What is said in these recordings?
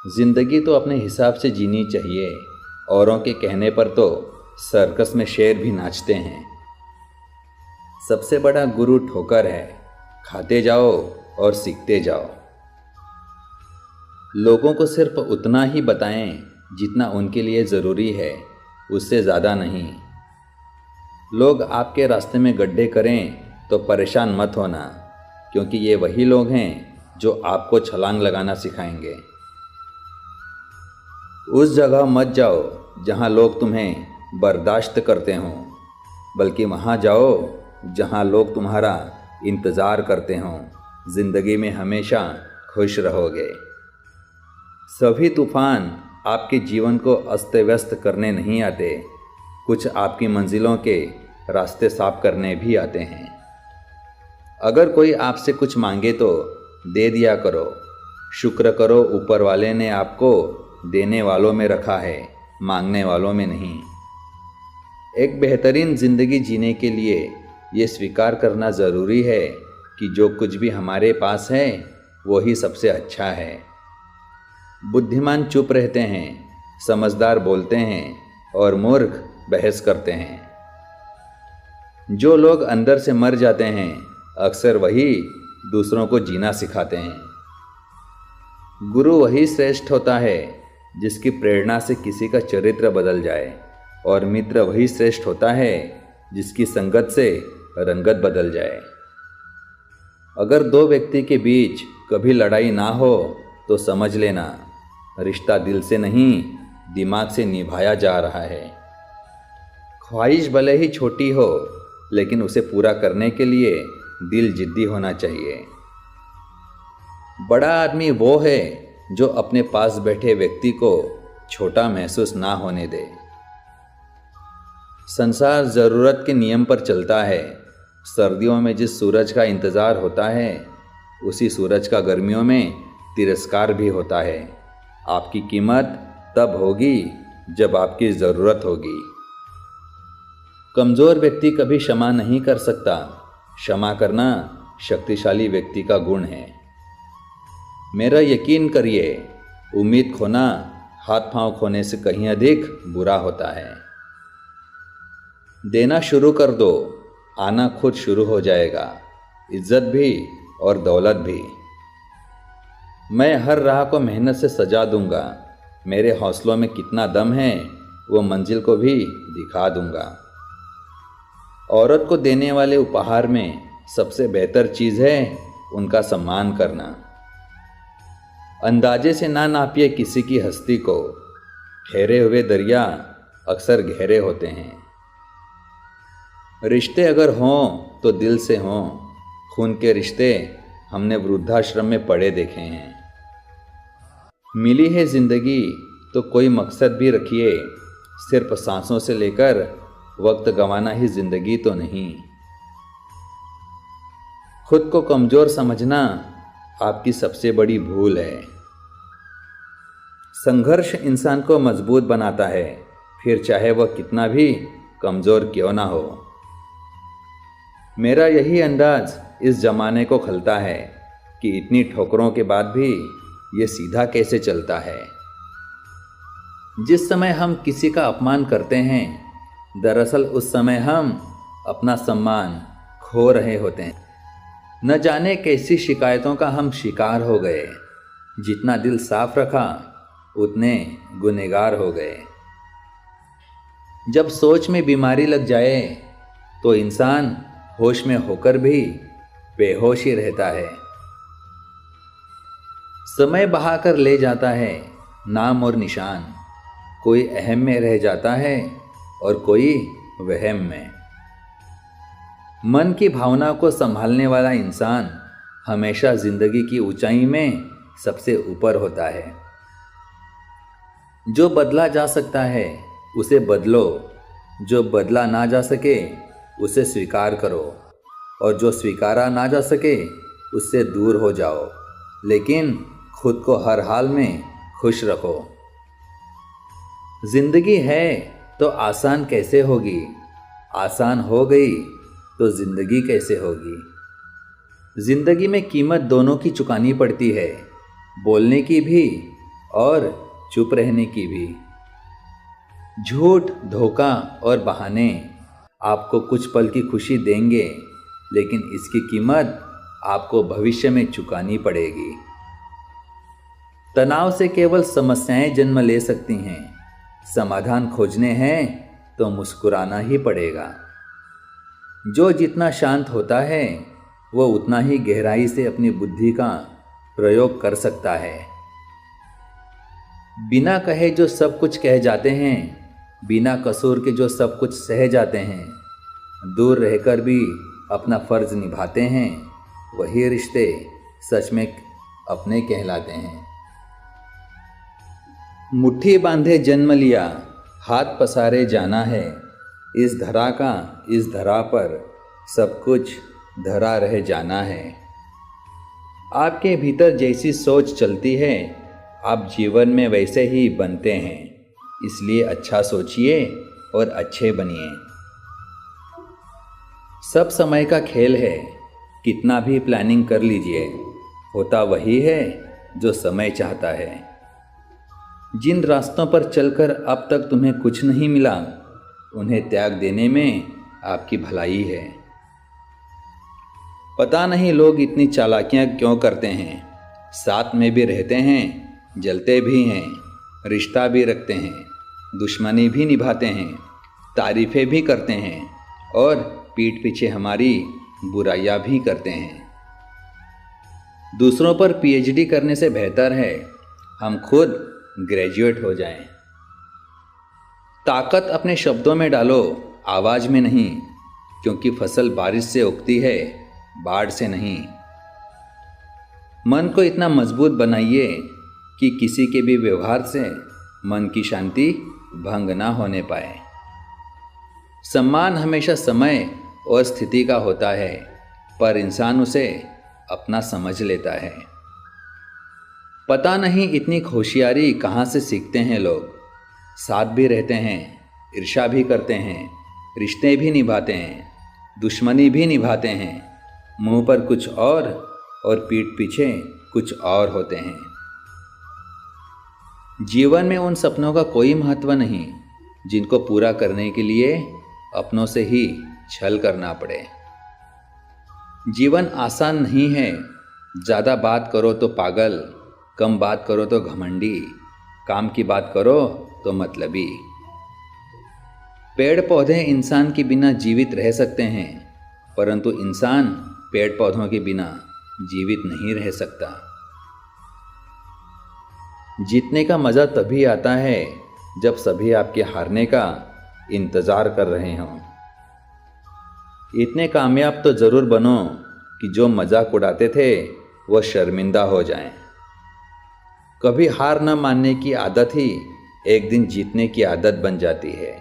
जिंदगी तो अपने हिसाब से जीनी चाहिए। औरों के कहने पर तो सर्कस में शेर भी नाचते हैं। सबसे बड़ा गुरु ठोकर है, खाते जाओ और सीखते जाओ। लोगों को सिर्फ उतना ही बताएं जितना उनके लिए ज़रूरी है, उससे ज़्यादा नहीं। लोग आपके रास्ते में गड्ढे करें तो परेशान मत होना, क्योंकि ये वही लोग हैं जो आपको छलांग लगाना सिखाएंगे। उस जगह मत जाओ जहां लोग तुम्हें बर्दाश्त करते हों, बल्कि वहां जाओ जहां लोग तुम्हारा इंतज़ार करते हों। ज़िंदगी में हमेशा खुश रहोगे। सभी तूफ़ान आपके जीवन को अस्त व्यस्त करने नहीं आते, कुछ आपकी मंजिलों के रास्ते साफ करने भी आते हैं। अगर कोई आपसे कुछ मांगे तो दे दिया करो। शुक्र करो ऊपर वाले ने आपको देने वालों में रखा है, मांगने वालों में नहीं। एक बेहतरीन ज़िंदगी जीने के लिए ये स्वीकार करना ज़रूरी है कि जो कुछ भी हमारे पास है वो ही सबसे अच्छा है। बुद्धिमान चुप रहते हैं, समझदार बोलते हैं और मूर्ख बहस करते हैं। जो लोग अंदर से मर जाते हैं अक्सर वही दूसरों को जीना सिखाते हैं। गुरु वही श्रेष्ठ होता है जिसकी प्रेरणा से किसी का चरित्र बदल जाए, और मित्र वही श्रेष्ठ होता है जिसकी संगत से रंगत बदल जाए। अगर दो व्यक्ति के बीच कभी लड़ाई ना हो तो समझ लेना रिश्ता दिल से नहीं दिमाग से निभाया जा रहा है। ख्वाहिश भले ही छोटी हो, लेकिन उसे पूरा करने के लिए दिल जिद्दी होना चाहिए। बड़ा आदमी वो है जो अपने पास बैठे व्यक्ति को छोटा महसूस ना होने दे। संसार ज़रूरत के नियम पर चलता है। सर्दियों में जिस सूरज का इंतज़ार होता है, उसी सूरज का गर्मियों में तिरस्कार भी होता है। आपकी कीमत तब होगी जब आपकी ज़रूरत होगी। कमज़ोर व्यक्ति कभी क्षमा नहीं कर सकता। क्षमा करना शक्तिशाली व्यक्ति का गुण है। मेरा यकीन करिए, उम्मीद खोना हाथ पांव खोने से कहीं अधिक बुरा होता है। देना शुरू कर दो, आना खुद शुरू हो जाएगा, इज्जत भी और दौलत भी। मैं हर राह को मेहनत से सजा दूंगा। मेरे हौसलों में कितना दम है वो मंजिल को भी दिखा दूंगा। औरत को देने वाले उपहार में सबसे बेहतर चीज़ है उनका सम्मान करना। अंदाजे से ना नापिए किसी की हस्ती को। ठहरे हुए दरिया अक्सर गहरे होते हैं। रिश्ते अगर हों तो दिल से हों। खून के रिश्ते हमने वृद्धाश्रम में पड़े देखे हैं। मिली है ज़िंदगी तो कोई मकसद भी रखिए। सिर्फ सांसों से लेकर वक्त गंवाना ही ज़िंदगी तो नहीं। खुद को कमज़ोर समझना आपकी सबसे बड़ी भूल है। संघर्ष इंसान को मजबूत बनाता है, फिर चाहे वह कितना भी कमज़ोर क्यों ना हो। मेरा यही अंदाज इस ज़माने को खलता है कि इतनी ठोकरों के बाद भी ये सीधा कैसे चलता है। जिस समय हम किसी का अपमान करते हैं, दरअसल उस समय हम अपना सम्मान खो रहे होते हैं। न जाने कैसी शिकायतों का हम शिकार हो गए। जितना दिल साफ रखा उतने गुनहगार हो गए। जब सोच में बीमारी लग जाए तो इंसान होश में होकर भी बेहोश ही रहता है। समय बहाकर ले जाता है नाम और निशान। कोई अहम में रह जाता है और कोई वहम में। मन की भावना को संभालने वाला इंसान हमेशा जिंदगी की ऊंचाई में सबसे ऊपर होता है। जो बदला जा सकता है उसे बदलो, जो बदला ना जा सके उसे स्वीकार करो, और जो स्वीकारा ना जा सके उससे दूर हो जाओ, लेकिन खुद को हर हाल में खुश रखो। जिंदगी है तो आसान कैसे होगी, आसान हो गई तो जिंदगी कैसे होगी। जिंदगी में कीमत दोनों की चुकानी पड़ती है, बोलने की भी और चुप रहने की भी। झूठ, धोखा और बहाने आपको कुछ पल की खुशी देंगे, लेकिन इसकी कीमत आपको भविष्य में चुकानी पड़ेगी। तनाव से केवल समस्याएं जन्म ले सकती हैं। समाधान खोजने हैं तो मुस्कुराना ही पड़ेगा। जो जितना शांत होता है वो उतना ही गहराई से अपनी बुद्धि का प्रयोग कर सकता है। बिना कहे जो सब कुछ कह जाते हैं, बिना कसूर के जो सब कुछ सह जाते हैं, दूर रहकर भी अपना फर्ज निभाते हैं, वही रिश्ते सच में अपने कहलाते हैं। मुट्ठी बांधे जन्म लिया, हाथ पसारे जाना है। इस धरा का इस धरा पर सब कुछ धरा रह जाना है। आपके भीतर जैसी सोच चलती है, आप जीवन में वैसे ही बनते हैं। इसलिए अच्छा सोचिए और अच्छे बनिए। सब समय का खेल है। कितना भी प्लानिंग कर लीजिए, होता वही है जो समय चाहता है। जिन रास्तों पर चलकर अब तक तुम्हें कुछ नहीं मिला, उन्हें त्याग देने में आपकी भलाई है। पता नहीं लोग इतनी चालाकियां क्यों करते हैं। साथ में भी रहते हैं, जलते भी हैं, रिश्ता भी रखते हैं, दुश्मनी भी निभाते हैं, तारीफ़ें भी करते हैं और पीठ पीछे हमारी बुराइयां भी करते हैं। दूसरों पर पीएचडी करने से बेहतर है हम खुद ग्रेजुएट हो जाएं। ताकत अपने शब्दों में डालो, आवाज़ में नहीं, क्योंकि फसल बारिश से उगती है, बाढ़ से नहीं। मन को इतना मजबूत बनाइए कि किसी के भी व्यवहार से मन की शांति भंग ना होने पाए। सम्मान हमेशा समय और स्थिति का होता है, पर इंसान उसे अपना समझ लेता है। पता नहीं इतनी होशियारी कहाँ से सीखते हैं लोग। साथ भी रहते हैं, ईर्ष्या भी करते हैं, रिश्ते भी निभाते हैं, दुश्मनी भी निभाते हैं, मुंह पर कुछ और पीठ पीछे कुछ और होते हैं। जीवन में उन सपनों का कोई महत्व नहीं जिनको पूरा करने के लिए अपनों से ही छल करना पड़े। जीवन आसान नहीं है। ज़्यादा बात करो तो पागल, कम बात करो तो घमंडी, काम की बात करो तो मतलबी। पेड़ पौधे इंसान के बिना जीवित रह सकते हैं, परंतु इंसान पेड़ पौधों के बिना जीवित नहीं रह सकता। जीतने का मज़ा तभी आता है जब सभी आपके हारने का इंतज़ार कर रहे हों। इतने कामयाब तो ज़रूर बनो कि जो मजाक उड़ाते थे वो शर्मिंदा हो जाएं। कभी हार न मानने की आदत ही एक दिन जीतने की आदत बन जाती है।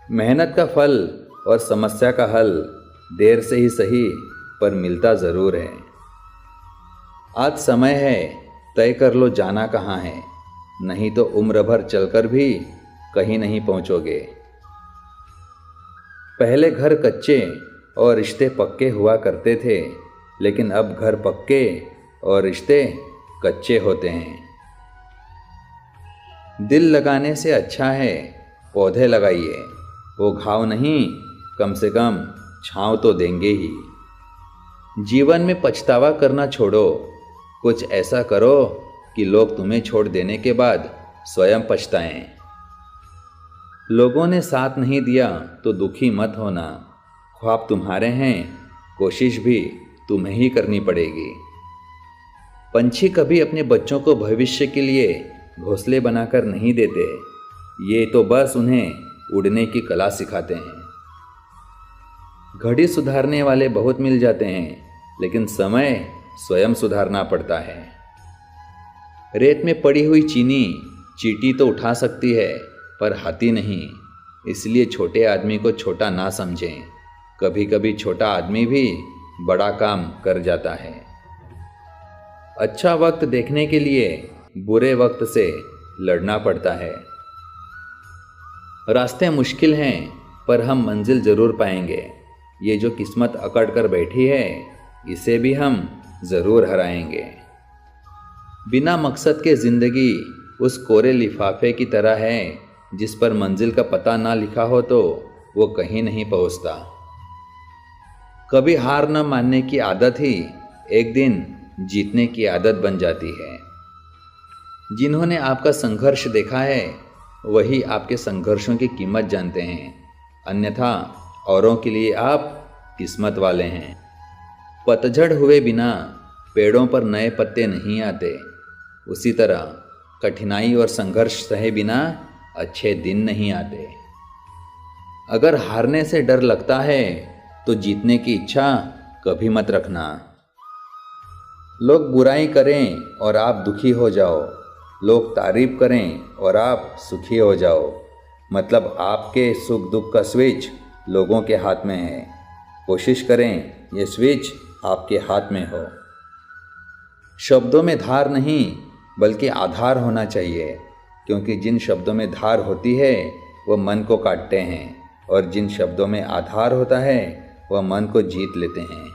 मेहनत का फल और समस्या का हल देर से ही सही पर मिलता ज़रूर है। आज समय है, तय कर लो जाना कहाँ है, नहीं तो उम्र भर चलकर भी कहीं नहीं पहुँचोगे। पहले घर कच्चे और रिश्ते पक्के हुआ करते थे, लेकिन अब घर पक्के और रिश्ते कच्चे होते हैं। दिल लगाने से अच्छा है पौधे लगाइए, वो घाव नहीं, कम से कम छांव तो देंगे ही। जीवन में पछतावा करना छोड़ो, कुछ ऐसा करो कि लोग तुम्हें छोड़ देने के बाद स्वयं पछताएं। लोगों ने साथ नहीं दिया तो दुखी मत होना। ख्वाब तुम्हारे हैं, कोशिश भी तुम्हें ही करनी पड़ेगी। पंछी कभी अपने बच्चों को भविष्य के लिए घोंसले बनाकर नहीं देते, ये तो बस उन्हें उड़ने की कला सिखाते हैं। घड़ी सुधारने वाले बहुत मिल जाते हैं, लेकिन समय स्वयं सुधारना पड़ता है। रेत में पड़ी हुई चीनी चींटी तो उठा सकती है, पर हाथी नहीं। इसलिए छोटे आदमी को छोटा ना समझें। कभी कभी छोटा आदमी भी बड़ा काम कर जाता है। अच्छा वक्त देखने के लिए बुरे वक्त से लड़ना पड़ता है। रास्ते मुश्किल हैं, पर हम मंजिल ज़रूर पाएंगे। ये जो किस्मत अकड़ कर बैठी है, इसे भी हम ज़रूर हराएंगे। बिना मकसद के ज़िंदगी उस कोरे लिफाफे की तरह है जिस पर मंजिल का पता ना लिखा हो तो वो कहीं नहीं पहुंचता। कभी हार न मानने की आदत ही एक दिन जीतने की आदत बन जाती है। जिन्होंने आपका संघर्ष देखा है वही आपके संघर्षों की कीमत जानते हैं, अन्यथा औरों के लिए आप किस्मत वाले हैं। पतझड़ हुए बिना पेड़ों पर नए पत्ते नहीं आते, उसी तरह कठिनाई और संघर्ष सहे बिना अच्छे दिन नहीं आते। अगर हारने से डर लगता है तो जीतने की इच्छा कभी मत रखना। लोग बुराई करें और आप दुखी हो जाओ, लोग तारीफ करें और आप सुखी हो जाओ, मतलब आपके सुख दुख का स्विच लोगों के हाथ में है। कोशिश करें ये स्विच आपके हाथ में हो। शब्दों में धार नहीं बल्कि आधार होना चाहिए, क्योंकि जिन शब्दों में धार होती है वह मन को काटते हैं और जिन शब्दों में आधार होता है वह मन को जीत लेते हैं।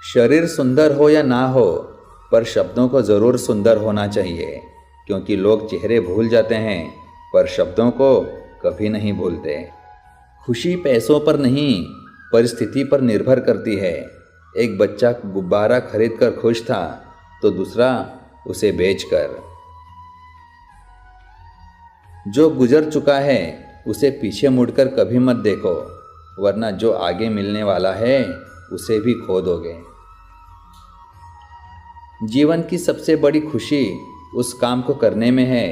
शरीर सुंदर हो या ना हो पर शब्दों को ज़रूर सुंदर होना चाहिए, क्योंकि लोग चेहरे भूल जाते हैं पर शब्दों को कभी नहीं भूलते। खुशी पैसों पर नहीं परिस्थिति पर निर्भर करती है। एक बच्चा गुब्बारा खरीद कर खुश था तो दूसरा उसे बेचकर। जो गुजर चुका है उसे पीछे मुड़कर कभी मत देखो, वरना जो आगे मिलने वाला है उसे भी खो दोगे। जीवन की सबसे बड़ी खुशी उस काम को करने में है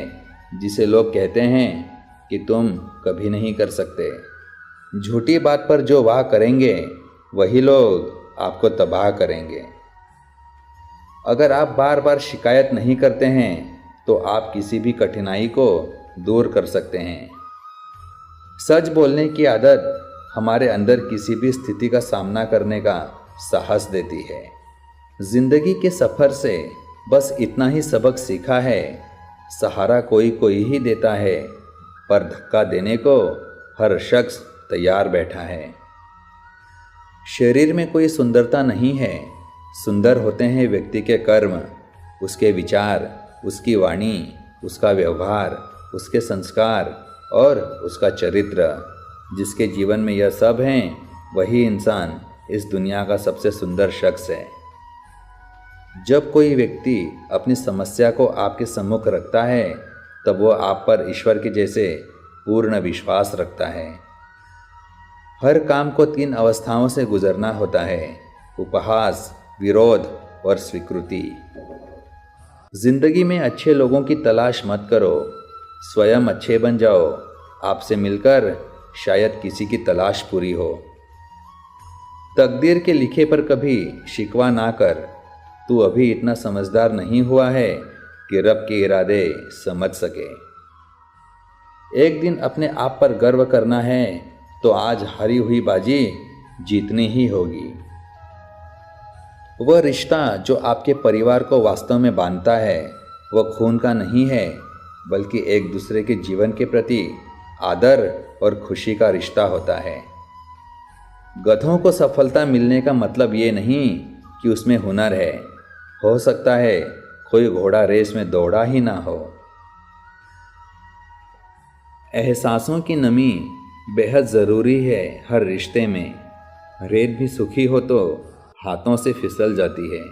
जिसे लोग कहते हैं कि तुम कभी नहीं कर सकते। झूठी बात पर जो वाह करेंगे वही लोग आपको तबाह करेंगे। अगर आप बार बार शिकायत नहीं करते हैं तो आप किसी भी कठिनाई को दूर कर सकते हैं। सच बोलने की आदत हमारे अंदर किसी भी स्थिति का सामना करने का साहस देती है। जिंदगी के सफ़र से बस इतना ही सबक सीखा है, सहारा कोई ही देता है, पर धक्का देने को हर शख्स तैयार बैठा है। शरीर में कोई सुंदरता नहीं है, सुंदर होते हैं व्यक्ति के कर्म, उसके विचार, उसकी वाणी, उसका व्यवहार, उसके संस्कार और उसका चरित्र। जिसके जीवन में यह सब हैं वही इंसान इस दुनिया का सबसे सुंदर शख्स है। जब कोई व्यक्ति अपनी समस्या को आपके सम्मुख रखता है तब वो आप पर ईश्वर के जैसे पूर्ण विश्वास रखता है। हर काम को 3 अवस्थाओं से गुजरना होता है: उपहास, विरोध और स्वीकृति। जिंदगी में अच्छे लोगों की तलाश मत करो, स्वयं अच्छे बन जाओ। आपसे मिलकर शायद किसी की तलाश पूरी हो। तकदीर के लिखे पर कभी शिकवा ना कर, तू अभी इतना समझदार नहीं हुआ है कि रब के इरादे समझ सके। एक दिन अपने आप पर गर्व करना है तो आज हारी हुई बाजी जीतनी ही होगी। वह रिश्ता जो आपके परिवार को वास्तव में बांधता है वह खून का नहीं है, बल्कि एक दूसरे के जीवन के प्रति आदर और खुशी का रिश्ता होता है। गधों को सफलता मिलने का मतलब ये नहीं कि उसमें हुनर है, हो सकता है कोई घोड़ा रेस में दौड़ा ही ना हो। एहसासों की नमी बेहद ज़रूरी है हर रिश्ते में। रेत भी सूखी हो तो हाथों से फिसल जाती है।